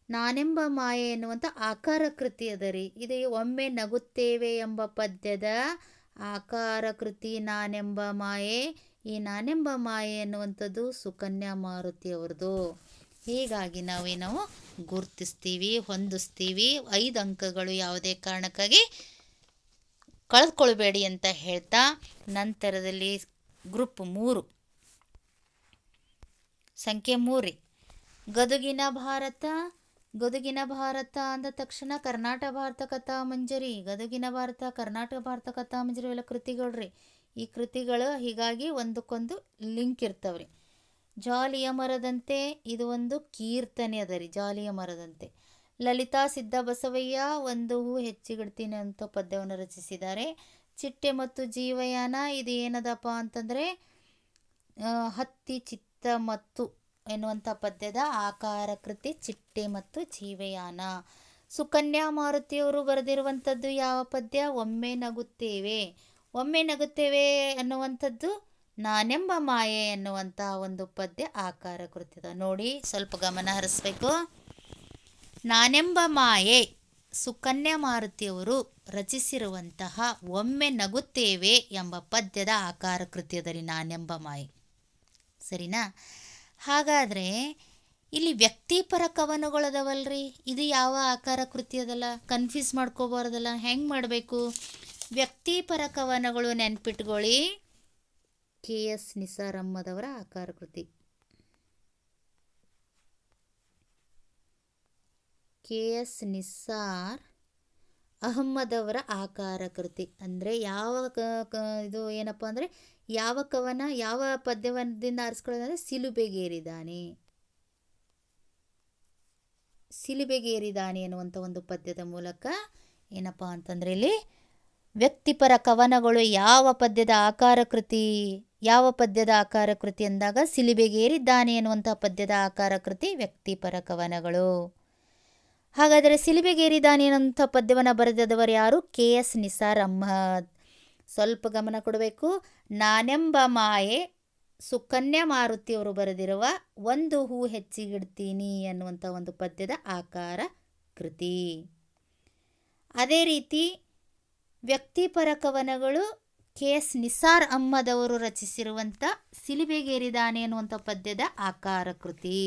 ನಾನೆಂಬ ಮಾಯೆ ಎನ್ನುವಂಥ ಆಕಾರ ಕೃತಿ ಅದ ರೀ. ಇದು ಒಮ್ಮೆ ನಗುತ್ತೇವೆ ಎಂಬ ಪದ್ಯದ ಆಕಾರ ಕೃತಿ ನಾನೆಂಬ ಮಾಯೆ. ಈ ನಾನೆಂಬ ಮಾಯೆ ಎನ್ನುವಂಥದ್ದು ಸುಕನ್ಯಾ ಮಾರುತಿ ಅವ್ರದ್ದು. ಹೀಗಾಗಿ ನಾವು ಗುರುತಿಸ್ತೀವಿ, ಹೊಂದಿಸ್ತೀವಿ. 5 ಅಂಕಗಳು ಯಾವುದೇ ಕಾರಣಕ್ಕಾಗಿ ಕಳೆದುಕೊಳ್ಬೇಡಿ ಅಂತ ಹೇಳ್ತಾ, ನಂತರದಲ್ಲಿ ಗ್ರೂಪ್ 3 ಸಂಖ್ಯೆ 3 ರೀ. ಗದುಗಿನ ಭಾರತ ಅಂದ ತಕ್ಷಣ ಕರ್ನಾಟ ಭಾರತ ಕಥಾಮಂಜರಿ, ಗದುಗಿನ ಭಾರತ, ಕರ್ನಾಟಕ ಭಾರತ ಕಥಾಮಂಜರಿ ಇವೆಲ್ಲ ಕೃತಿಗಳ್ರಿ. ಈ ಕೃತಿಗಳು ಹೀಗಾಗಿ ಒಂದಕ್ಕೊಂದು ಲಿಂಕ್ ಇರ್ತಾವ್ರಿ. ಜಾಲಿಯ ಮರದಂತೆ ಇದು ಒಂದು ಕೀರ್ತನೆ ಅದ ರೀ. ಜಾಲಿಯ ಮರದಂತೆ. ಲಲಿತಾ ಸಿದ್ದಬಸವಯ್ಯ ಒಂದು ಹೂ ಹೆಚ್ಚಿಗಿಡ್ತೀನಿ ಅಂತ ಪದ್ಯವನ್ನು ರಚಿಸಿದ್ದಾರೆ. ಚಿಟ್ಟೆ ಮತ್ತು ಜೀವಯಾನ ಇದು ಏನದಪ್ಪ ಅಂತಂದರೆ ಹತ್ತಿ ಚಿತ್ತ ಮತ್ತು ಎನ್ನುವಂಥ ಪದ್ಯದ ಆಕಾರ ಕೃತಿ ಚಿಟ್ಟೆ ಮತ್ತು ಜೀವಯಾನ. ಸುಕನ್ಯಾ ಮಾರುತಿಯವರು ಬರೆದಿರುವಂಥದ್ದು ಯಾವ ಪದ್ಯ? ಒಮ್ಮೆ ನಗುತ್ತೇವೆ ಅನ್ನುವಂಥದ್ದು ನಾನೆಂಬ ಮಾಯೆ ಎನ್ನುವಂಥ ಒಂದು ಪದ್ಯ ಆಕಾರ ಕೃತಿದ. ನೋಡಿ, ಸ್ವಲ್ಪ ಗಮನ ಹರಿಸ್ಬೇಕು. ನಾನೆಂಬ ಮಾಯೆ ಸುಕನ್ಯಾ ಮಾರುತಿಯವರು ರಚಿಸಿರುವಂತಹ ಒಮ್ಮೆ ನಗುತ್ತೇವೆ ಎಂಬ ಪದ್ಯದ ಆಕಾರ ಕೃತಿ ಅದರಿ ನಾನೆಂಬ ಮಾಯೆ. ಸರಿನಾ? ಹಾಗಾದರೆ ಇಲ್ಲಿ ವ್ಯಕ್ತಿಪರ ಕವನಗಳದವಲ್ರಿ, ಇದು ಯಾವ ಆಕಾರ ಕೃತಿ ಅದಲ್ಲ? ಕನ್ಫ್ಯೂಸ್ ಮಾಡ್ಕೋಬಾರ್ದಲ್ಲ. ಹೆಂಗೆ ಮಾಡಬೇಕು? ವ್ಯಕ್ತಿಪರ ಕವನಗಳು ನೆನ್ಪಿಟ್ಕೊಳ್ಳಿ. KS ನಿಸಾರ್ ಅಹ್ಮದವರ ಆಕಾರ ಕೃತಿ. KS ನಿಸಾರ್ ಅಹ್ಮದವರ ಆಕಾರ ಕೃತಿ ಅಂದರೆ ಯಾವ ಇದು ಏನಪ್ಪ ಅಂದರೆ ಯಾವ ಕವನ, ಯಾವ ಪದ್ಯದಿಂದ ಆರಿಸ್ಕೊಳ್ಳೋದಂದರೆ ಸಿಲುಬೆಗೇರಿದಾನೆ ಅನ್ನುವಂಥ ಒಂದು ಪದ್ಯದ ಮೂಲಕ ಏನಪ್ಪ ಅಂತಂದರೆ ಇಲ್ಲಿ ವ್ಯಕ್ತಿಪರ ಕವನಗಳು ಯಾವ ಪದ್ಯದ ಆಕಾರ ಕೃತಿ ಅಂದಾಗ ಸಿಲುಬೆಗೇರಿದ್ದಾನೆ ಅನ್ನುವಂಥ ಪದ್ಯದ ಆಕಾರ ಕೃತಿ ವ್ಯಕ್ತಿಪರ ಕವನಗಳು. ಹಾಗಾದರೆ ಸಿಲುಬೆಗೇರಿದಾನೆ ಅನ್ನುವಂಥ ಪದ್ಯವನ್ನು ಬರೆದವರು ಯಾರು? KS ನಿಸಾರ್ ಅಹ್ಮದ್. ಸ್ವಲ್ಪ ಗಮನ ಕೊಡಬೇಕು. ನಾನೆಂಬ ಮಾಯೆ ಸುಕನ್ಯಾ ಮಾರುತಿಯವರು ಬರೆದಿರುವ ಒಂದು ಹೂ ಹೆಚ್ಚಿಗಿಡ್ತೀನಿ ಅನ್ನುವಂಥ ಒಂದು ಪದ್ಯದ ಆಕಾರ ಕೃತಿ. ಅದೇ ರೀತಿ ವ್ಯಕ್ತಿಪರ ಕವನಗಳು KS ನಿಸಾರ್ ಅಹ್ಮದ್ ಅವರು ರಚಿಸಿರುವಂಥ ಸಿಲುಬೆಗೇರಿದಾನೆ ಅನ್ನುವಂಥ ಪದ್ಯದ ಆಕಾರ ಕೃತಿ.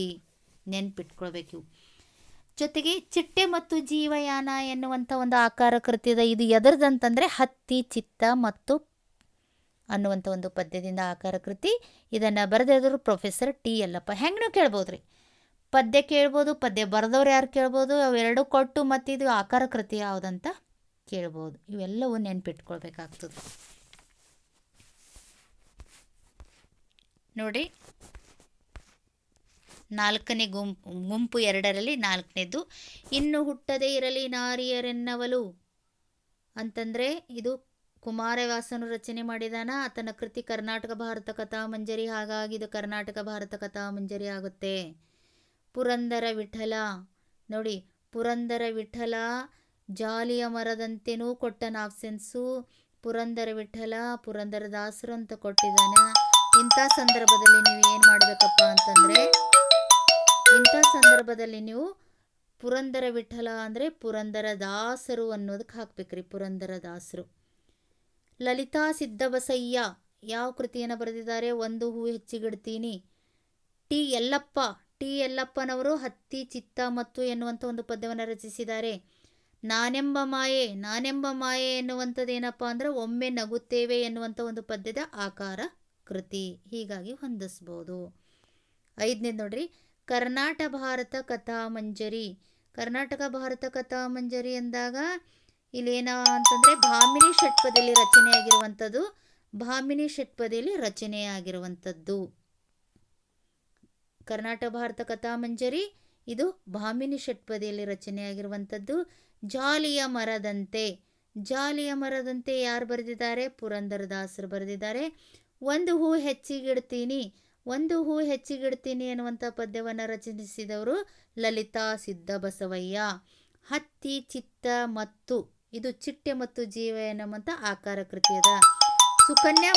ನೆನ್ಪಿಟ್ಕೊಳ್ಬೇಕು. ಜೊತೆಗೆ ಚಿಟ್ಟೆ ಮತ್ತು ಜೀವಯಾನ ಎನ್ನುವಂಥ ಒಂದು ಆಕಾರ ಕೃತಿ ಇದೆ. ಇದು ಎದರದಂತಂದರೆ ಹತ್ತಿ ಚಿತ್ತ ಮತ್ತು ಅನ್ನುವಂಥ ಒಂದು ಪದ್ಯದಿಂದ ಆಕಾರ ಕೃತಿ. ಇದನ್ನು ಬರೆದಿದ್ರು ಪ್ರೊಫೆಸರ್ ಟಿ ಯಲ್ಲಪ್ಪ. ಹೆಂಗೂ ಕೇಳ್ಬೋದು ರೀ, ಪದ್ಯ ಕೇಳ್ಬೋದು, ಪದ್ಯ ಬರೆದವ್ರು ಯಾರು ಕೇಳ್ಬೋದು, ಅವೆರಡು ಕೊಟ್ಟು ಮತ್ತು ಇದು ಆಕಾರ ಕೃತಿ ಯಾವುದಂತ ಕೇಳ್ಬೋದು. ಇವೆಲ್ಲವೂ ನೆನ್ಪಿಟ್ಕೊಳ್ಬೇಕಾಗ್ತದೆ ನೋಡಿ. 4ನೇ ಗುಂಪು 2ರಲ್ಲಿ 4ನೇದು ಇನ್ನು ಹುಟ್ಟದೇ ಇರಲಿ ನಾರಿಯರೆನ್ನವಲು ಅಂತಂದರೆ ಇದು ಕುಮಾರವ್ಯಾಸನು ರಚನೆ ಮಾಡಿದಾನ. ಆತನ ಕೃತಿ ಕರ್ನಾಟಕ ಭಾರತ ಕಥಾಮಂಜರಿ. ಹಾಗಾಗಿ ಇದು ಕರ್ನಾಟಕ ಭಾರತ ಕಥಾಮಂಜರಿ ಆಗುತ್ತೆ. ಪುರಂದರ ವಿಠಲ ನೋಡಿ, ಪುರಂದರ ವಿಠಲ ಜಾಲಿಯ ಮರದಂತೆನೂ ಕೊಟ್ಟನ ಆಪ್ಷನ್ಸು. ಪುರಂದರ ವಿಠಲ ಪುರಂದರದಾಸರು ಅಂತ ಕೊಟ್ಟಿದ್ದಾನೆ. ಇಂಥ ಸಂದರ್ಭದಲ್ಲಿ ನೀವು ಏನು ಮಾಡಬೇಕಪ್ಪ ಅಂತಂದರೆ, ನೀವು ಪುರಂದರ ವಿಠಲ ಅಂದರೆ ಪುರಂದರದಾಸರು ಅನ್ನೋದಕ್ಕೆ ಹಾಕ್ಬೇಕ್ರಿ. ಪುರಂದರದಾಸರು. ಲಲಿತಾ ಸಿದ್ದಬಸಯ್ಯ ಯಾವ ಕೃತಿಯನ್ನು ಬರೆದಿದ್ದಾರೆ? ಒಂದು ಹೂ ಹೆಚ್ಚಿಗಿಡ್ತೀನಿ. ಟಿ ಯಲ್ಲಪ್ಪನವರು ಹತ್ತಿ ಚಿತ್ತ ಮತ್ತು ಎನ್ನುವಂಥ ಒಂದು ಪದ್ಯವನ್ನು ರಚಿಸಿದ್ದಾರೆ. ನಾನೆಂಬ ಮಾಯೆ ಎನ್ನುವಂಥದ್ದು ಏನಪ್ಪ ಅಂದರೆ ಒಮ್ಮೆ ನಗುತ್ತೇವೆ ಎನ್ನುವಂಥ ಒಂದು ಪದ್ಯದ ಆಕಾರ ಕೃತಿ. ಹೀಗಾಗಿ ಹೊಂದಿಸ್ಬೋದು. 5ನೇದು ನೋಡ್ರಿ, ಕರ್ನಾಟಕ ಭಾರತ ಕಥಾಮಂಜರಿ. ಕರ್ನಾಟಕ ಭಾರತ ಕಥಾಮಂಜರಿ ಎಂದಾಗ ಇಲ್ಲೇನ ಅಂತಂದರೆ ಭಾಮಿನಿ ಷಟ್ಪದಿಯಲ್ಲಿ ರಚನೆಯಾಗಿರುವಂಥದ್ದು. ಕರ್ನಾಟಕ ಭಾರತ ಕಥಾಮಂಜರಿ ಇದು ಭಾಮಿನಿ ಷಟ್ಪದಿಯಲ್ಲಿ ರಚನೆಯಾಗಿರುವಂಥದ್ದು. ಜಾಲಿಯ ಮರದಂತೆ ಯಾರು ಬರೆದಿದ್ದಾರೆ? ಪುರಂದರದಾಸರು ಬರೆದಿದ್ದಾರೆ. ಒಂದು ಹೂ ಹೆಚ್ಚಿಗಿಡ್ತೀನಿ ಎನ್ನುವಂಥ ಪದ್ಯವನ್ನು ರಚಿಸಿದವರು ಲಲಿತಾ ಸಿದ್ದಬಸವಯ್ಯ. ಹತ್ತಿ ಚಿತ್ತ ಮತ್ತು ಇದು ಚಿಟ್ಟೆ ಮತ್ತು ಜೀವ ಎನ್ನುವಂಥ ಆಕಾರ ಕೃತಿ ಅದ. ಸುಕನ್ಯಾ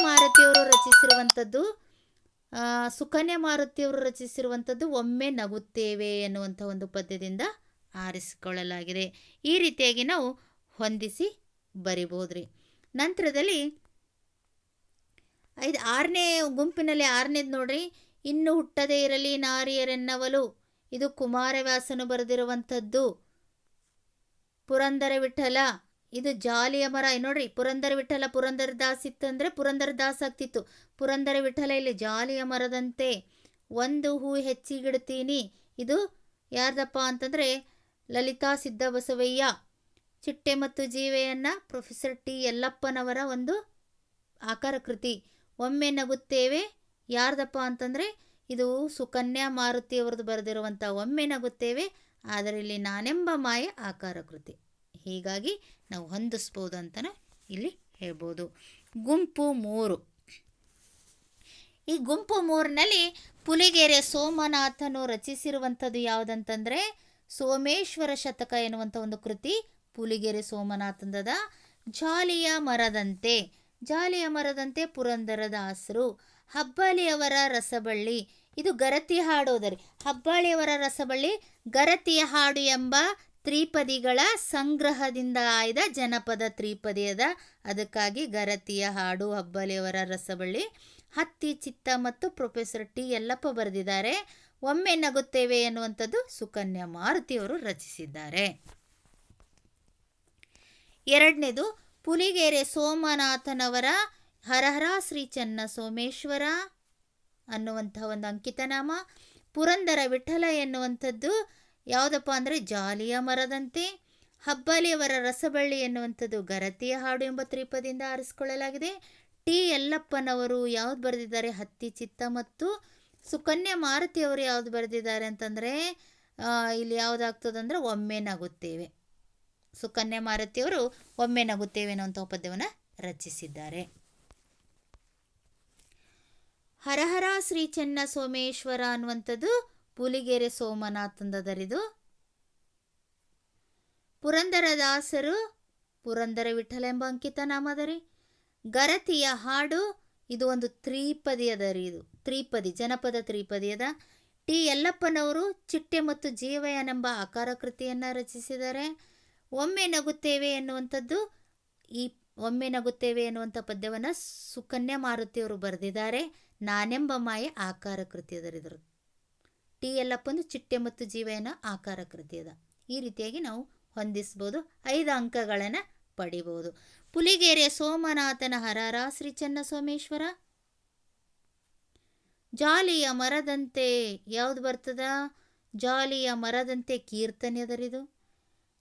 ಮಾರುತಿಯವರು ರಚಿಸಿರುವಂಥದ್ದು ಒಮ್ಮೆ ನಗುತ್ತೇವೆ ಎನ್ನುವಂಥ ಒಂದು ಪದ್ಯದಿಂದ ಆರಿಸಿಕೊಳ್ಳಲಾಗಿದೆ. ಈ ರೀತಿಯಾಗಿ ನಾವು ಹೊಂದಿಸಿ ಬರಿಬೋದ್ರಿ. ನಂತರದಲ್ಲಿ 6ನೇ ಗುಂಪಿನಲ್ಲಿ 6ನೇದು ನೋಡ್ರಿ, ಇನ್ನು ಹುಟ್ಟದೇ ಇರಲಿ ನಾರಿಯರೆನ್ನವಲು. ಇದು ಕುಮಾರವ್ಯಾಸನು ಬರೆದಿರುವಂಥದ್ದು. ಪುರಂದರ ವಿಠಲ ಇದು ಜಾಲಿಯ ಮರ. ನೋಡ್ರಿ, ಪುರಂದರ ವಿಠಲ ಪುರಂದರದಾಸ್ ಇತ್ತಂದರೆ ಪುರಂದರದಾಸ್ ಆಗ್ತಿತ್ತು. ಪುರಂದರ ವಿಠಲ ಇಲ್ಲಿ ಜಾಲಿಯ ಮರದಂತೆ. ಒಂದು ಹೂ ಹೆಚ್ಚಿಗಿಡ್ತೀನಿ ಇದು ಯಾರ್ದಪ್ಪ ಅಂತಂದರೆ ಲಲಿತಾ ಸಿದ್ದಬಸವಯ್ಯ. ಚಿಟ್ಟೆ ಮತ್ತು ಜೀವೆಯನ್ನು ಪ್ರೊಫೆಸರ್ ಟಿ ಯಲ್ಲಪ್ಪನವರ ಒಂದು ಆಕಾರ ಕೃತಿ. ಒಮ್ಮೆ ನಗುತ್ತೇವೆ ಯಾರ್ದಪ್ಪ ಅಂತಂದರೆ ಇದು ಸುಕನ್ಯಾ ಮಾರುತಿಯವ್ರದ್ದು ಬರೆದಿರುವಂಥ ಒಮ್ಮೆ ನಗುತ್ತೇವೆ. ಆದರೆ ಇಲ್ಲಿ ನಾನೆಂಬ ಮಾಯೆ ಆಕಾರ ಕೃತಿ. ಹೀಗಾಗಿ ನಾವು ಹೊಂದಿಸ್ಬೋದು ಅಂತಲೂ ಇಲ್ಲಿ ಹೇಳ್ಬೋದು. ಗುಂಪು 3. ಈ ಗುಂಪು 3ನಲ್ಲಿ ಪುಲಿಗೆರೆ ಸೋಮನಾಥನು ರಚಿಸಿರುವಂಥದ್ದು ಯಾವುದಂತಂದರೆ ಸೋಮೇಶ್ವರ ಶತಕ ಎನ್ನುವಂಥ ಒಂದು ಕೃತಿ ಪುಲಿಗೆರೆ ಸೋಮನಾಥಂದದ. ಜಾಲಿಯ ಮರದಂತೆ ಪುರಂದರದಾಸರು. ಹಬ್ಬಾಳಿಯವರ ರಸಬಳ್ಳಿ ಇದು ಗರತಿ ಹಾಡೋದರಿ. ಹಬ್ಬಾಳಿಯವರ ರಸಬಳ್ಳಿ ಗರತಿಯ ಹಾಡು ಎಂಬ ತ್ರಿಪದಿಗಳ ಸಂಗ್ರಹದಿಂದ ಆಯ್ದ ಜನಪದ ತ್ರಿಪದಿ ಅದ. ಅದಕ್ಕಾಗಿ ಗರತಿಯ ಹಾಡು ಹಬ್ಬಾಳಿಯವರ ರಸಬಳ್ಳಿ. ಹತ್ತಿ ಚಿತ್ತ ಮತ್ತು ಪ್ರೊಫೆಸರ್ ಟಿ ಯಲ್ಲಪ್ಪ ಬರೆದಿದ್ದಾರೆ. ಒಮ್ಮೆ ನಗುತ್ತೇವೆ ಎನ್ನುವಂಥದ್ದು ಸುಕನ್ಯಾ ಮಾರುತಿಯವರು ರಚಿಸಿದ್ದಾರೆ. 2ನೇದು ಪುಲಿಗೆರೆ ಸೋಮನಾಥನವರ ಹರಹರ ಶ್ರೀ ಚೆನ್ನ ಸೋಮೇಶ್ವರ ಅನ್ನುವಂಥ ಒಂದು ಅಂಕಿತನಾಮ. ಪುರಂದರ ವಿಠಲ ಎನ್ನುವಂಥದ್ದು ಯಾವುದಪ್ಪ ಅಂದರೆ ಜಾಲಿಯ ಮರದಂತೆ. ಹಬ್ಬಾಳಿಯವರ ರಸಬಳ್ಳಿ ಎನ್ನುವಂಥದ್ದು ಗರತಿಯ ಹಾಡು ಎಂಬ ತ್ರಿಪದಿಯಿಂದ ಆರಿಸಿಕೊಳ್ಳಲಾಗಿದೆ. ಟಿ ಯಲ್ಲಪ್ಪನವರು ಯಾವ್ದು ಬರೆದಿದ್ದಾರೆ? ಹತ್ತಿ ಚಿತ್ತ ಮತ್ತು. ಸುಕನ್ಯಾ ಮಾರುತಿಯವರು ಯಾವ್ದು ಬರೆದಿದ್ದಾರೆ ಅಂತಂದರೆ ಇಲ್ಲಿ ಯಾವುದಾಗ್ತದಂದ್ರೆ ಒಮ್ಮೆ ನಗುತ್ತೇವೆ. ಸುಕನ್ಯಾ ಮಾರುತಿಯವರು ಒಮ್ಮೆ ನಗುತ್ತೇವೆ ಅನ್ನುವಂಥ ಪದ್ಯವನ್ನು ರಚಿಸಿದ್ದಾರೆ. ಹರಹರ ಶ್ರೀ ಚೆನ್ನ ಸೋಮೇಶ್ವರ ಅನ್ನುವಂಥದ್ದು ಪುಲಿಗೆರೆ ಸೋಮನಾಥಂದರಿದು. ಪುರಂದರದಾಸರು ಪುರಂದರ ವಿಠಲ ಎಂಬ ಅಂಕಿತ ನಾಮದರಿ. ಗರತಿಯ ಹಾಡು ಇದು ಒಂದು ತ್ರಿಪದಿ ಅದರಿ. ಇದು ತ್ರಿಪದಿ ಜನಪದ ತ್ರಿಪದಿ ಅದ. ಟಿ ಯಲ್ಲಪ್ಪನವರು ಚಿಟ್ಟೆ ಮತ್ತು ಜೀವಯನೆಂಬ ಆಕಾರ ಕೃತಿಯನ್ನು ರಚಿಸಿದ್ದಾರೆ. ಒಮ್ಮೆ ನಗುತ್ತೇವೆ ಎನ್ನುವಂಥದ್ದು ಈ ಒಮ್ಮೆ ನಗುತ್ತೇವೆ ಎನ್ನುವಂಥ ಪದ್ಯವನ್ನು ಸುಕನ್ಯಾ ಮಾರುತಿಯವರು ಬರೆದಿದ್ದಾರೆ. ನಾನೆಂಬ ಮಾಯೆ ಆಕಾರ ಕೃತಿ ಅದರಿದ್ರು. ಟಿ ಯಲ್ಲಪ್ಪಂದು ಚಿಟ್ಟೆ ಮತ್ತು ಜೀವಯನ ಆಕಾರ ಕೃತಿ ಅದ. ಈ ರೀತಿಯಾಗಿ ನಾವು ಹೊಂದಿಸ್ಬೋದು. 5 ಅಂಕಗಳನ್ನು ಪಡಿಬೋದು. ಪುಲಿಗೆರೆ ಸೋಮನಾಥನ ಹರಹರ ಶ್ರೀ ಚೆನ್ನ ಸೋಮೇಶ್ವರ. ಜಾಲಿಯ ಮರದಂತೆ ಯಾವುದು ಬರ್ತದ? ಜಾಲಿಯ ಮರದಂತೆ ಕೀರ್ತನೆ ಅದರಿದು.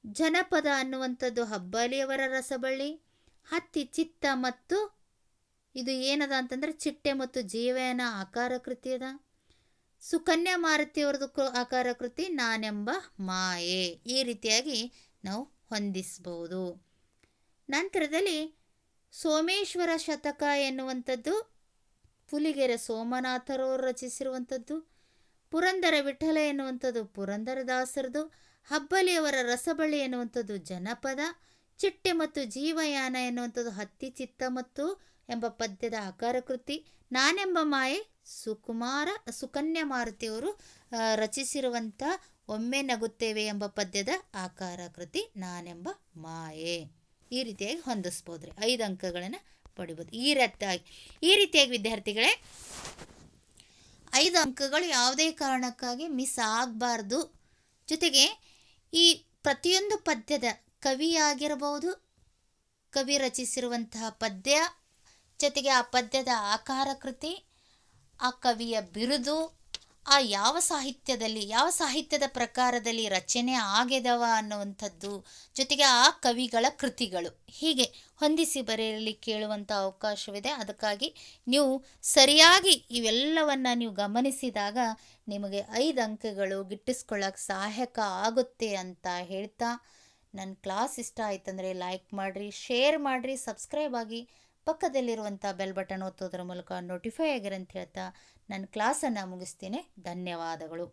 ಜನಪದ ಅನ್ನುವಂಥದ್ದು ಹಬ್ಬಾಳಿಯವರ ರಸಬಳ್ಳಿ. ಹತ್ತಿ ಚಿತ್ತ ಮತ್ತು ಇದು ಏನದ ಅಂತಂದರೆ ಚಿಟ್ಟೆ ಮತ್ತು ಜೀವಯನ ಆಕಾರ ಕೃತಿ ಅದ. ಸುಕನ್ಯಾ ಮಾರುತಿಯವ್ರದ್ದು ಆಕಾರ ಕೃತಿ ನಾನೆಂಬ ಮಾಯೆ. ಈ ರೀತಿಯಾಗಿ ನಾವು ಹೊಂದಿಸ್ಬೋದು. ನಂತರದಲ್ಲಿ ಸೋಮೇಶ್ವರ ಶತಕ ಎನ್ನುವಂಥದ್ದು ಪುಲಿಗೆರೆ ಸೋಮನಾಥರವರು ರಚಿಸಿರುವಂಥದ್ದು. ಪುರಂದರ ವಿಠಲ ಎನ್ನುವಂಥದ್ದು ಪುರಂದರದಾಸರದು. ಹಬ್ಬಾಳಿಯವರ ರಸಬಳ್ಳಿ ಎನ್ನುವಂಥದ್ದು ಜನಪದ. ಚಿಟ್ಟೆ ಮತ್ತು ಜೀವಯಾನ ಎನ್ನುವಂಥದ್ದು ಹತ್ತಿ ಚಿತ್ತ ಮತ್ತು ಎಂಬ ಪದ್ಯದ ಆಕಾರ ಕೃತಿ. ನಾನೆಂಬ ಮಾಯೆ ಸುಕನ್ಯಾ ಮಾರುತಿಯವರು ರಚಿಸಿರುವಂಥ ಒಮ್ಮೆ ನಗುತ್ತೇವೆ ಎಂಬ ಪದ್ಯದ ಆಕಾರ ಕೃತಿ ನಾನೆಂಬ ಮಾಯೆ. ಈ ರೀತಿಯಾಗಿ ಹೊಂದಿಸ್ಬೋದ್ರಿ. 5 ಅಂಕಗಳನ್ನು ಪಡಿಬೋದು. ಈ ರೀತಿಯಾಗಿ ವಿದ್ಯಾರ್ಥಿಗಳೇ 5 ಅಂಕಗಳು ಯಾವುದೇ ಕಾರಣಕ್ಕಾಗಿ ಮಿಸ್ ಆಗಬಾರ್ದು. ಜೊತೆಗೆ ಈ ಪ್ರತಿಯೊಂದು ಪದ್ಯದ ಕವಿಯಾಗಿರಬಹುದು, ಕವಿ ರಚಿಸಿರುವಂತಹ ಪದ್ಯ, ಜೊತೆಗೆ ಆ ಪದ್ಯದ ಆಕಾರ ಕೃತಿ, ಆ ಕವಿಯ ಬಿರುದು, ಆ ಯಾವ ಸಾಹಿತ್ಯದ ಪ್ರಕಾರದಲ್ಲಿ ರಚನೆ ಆಗಿದವ ಅನ್ನುವಂಥದ್ದು, ಜೊತೆಗೆ ಆ ಕವಿಗಳ ಕೃತಿಗಳು, ಹೀಗೆ ಹೊಂದಿಸಿ ಬರೆಯಲಿ ಕೇಳುವಂಥ ಅವಕಾಶವಿದೆ. ಅದಕ್ಕಾಗಿ ನೀವು ಸರಿಯಾಗಿ ಇವೆಲ್ಲವನ್ನು ನೀವು ಗಮನಿಸಿದಾಗ ನಿಮಗೆ 5 ಅಂಕಗಳು ಗಿಟ್ಟಿಸ್ಕೊಳ್ಳೋಕೆ ಸಹಾಯಕ ಆಗುತ್ತೆ ಅಂತ ಹೇಳ್ತಾ, ನನ್ನ ಕ್ಲಾಸ್ ಇಷ್ಟ ಆಯ್ತಂದರೆ ಲೈಕ್ ಮಾಡಿರಿ, ಶೇರ್ ಮಾಡಿರಿ, ಸಬ್ಸ್ಕ್ರೈಬ್ ಆಗಿ, ಪಕ್ಕದಲ್ಲಿರುವಂಥ ಬೆಲ್ ಬಟನ್ ಒತ್ತೋದ್ರ ಮೂಲಕ ನೋಟಿಫೈ ಆಗಿರಂತ ಹೇಳ್ತಾ ನನ್ನ ಕ್ಲಾಸನ್ನು ಮುಗಿಸ್ತೀನಿ. ಧನ್ಯವಾದಗಳು.